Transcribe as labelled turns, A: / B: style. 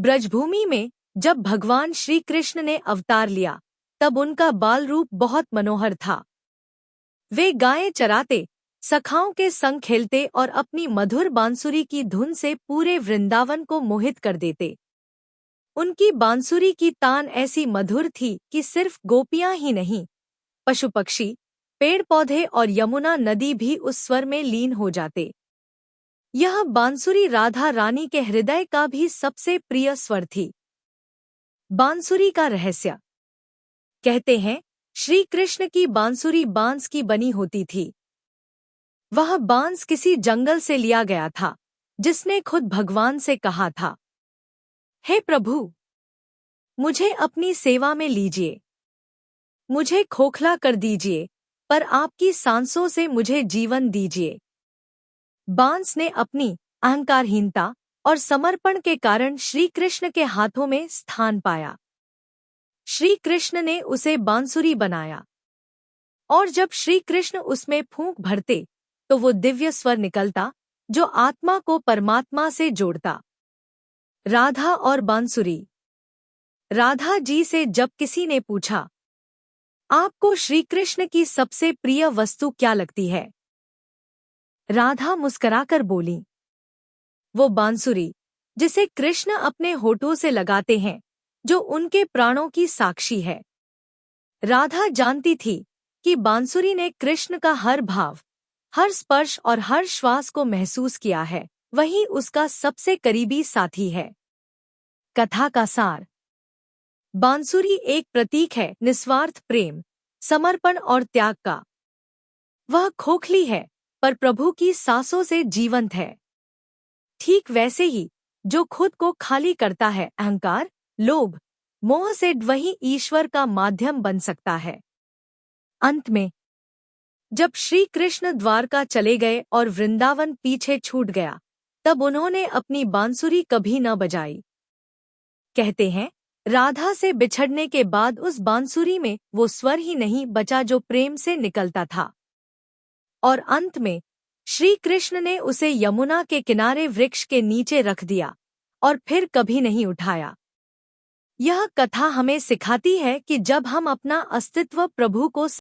A: ब्रजभूमि में जब भगवान श्री कृष्ण ने अवतार लिया, तब उनका बाल रूप बहुत मनोहर था। वे गायें चराते, सखाओं के संग खेलते और अपनी मधुर बांसुरी की धुन से पूरे वृंदावन को मोहित कर देते। उनकी बांसुरी की तान ऐसी मधुर थी कि सिर्फ गोपियां ही नहीं, पशु पक्षी, पेड़ पौधे और यमुना नदी भी उस स्वर में लीन हो जाते। यह बांसुरी राधा रानी के हृदय का भी सबसे प्रिय स्वर थी। बांसुरी का रहस्य। कहते हैं, श्री कृष्ण की बांसुरी बांस की बनी होती थी। वह बांस किसी जंगल से लिया गया था, जिसने खुद भगवान से कहा था, हे प्रभु, मुझे अपनी सेवा में लीजिए। मुझे खोखला कर दीजिए, पर आपकी सांसों से मुझे जीवन दीजिए। बांस ने अपनी अहंकारहीनता और समर्पण के कारण श्री कृष्ण के हाथों में स्थान पाया। श्री कृष्ण ने उसे बांसुरी बनाया, और जब श्री कृष्ण उसमें फूंक भरते तो वो दिव्य स्वर निकलता जो आत्मा को परमात्मा से जोड़ता। राधा और बांसुरी। राधा जी से जब किसी ने पूछा, आपको श्री कृष्ण की सबसे प्रिय वस्तु क्या लगती है? राधा मुस्कुराकर बोली, वो बांसुरी जिसे कृष्ण अपने होठों से लगाते हैं, जो उनके प्राणों की साक्षी है। राधा जानती थी कि बांसुरी ने कृष्ण का हर भाव, हर स्पर्श और हर श्वास को महसूस किया है, वही उसका सबसे करीबी साथी है। कथा का सार। बांसुरी एक प्रतीक है निस्वार्थ प्रेम, समर्पण और त्याग का। वह खोखली है, पर प्रभु की सांसों से जीवंत है। ठीक वैसे ही जो खुद को खाली करता है अहंकार, लोभ, मोह से, वही ईश्वर का माध्यम बन सकता है। अंत में जब श्री कृष्ण द्वारका चले गए और वृंदावन पीछे छूट गया, तब उन्होंने अपनी बांसुरी कभी न बजाई। कहते हैं, राधा से बिछड़ने के बाद उस बांसुरी में वो स्वर ही नहीं बचा जो प्रेम से निकलता था। और अंत में श्री कृष्ण ने उसे यमुना के किनारे वृक्ष के नीचे रख दिया और फिर कभी नहीं उठाया। यह कथा हमें सिखाती है कि जब हम अपना अस्तित्व प्रभु को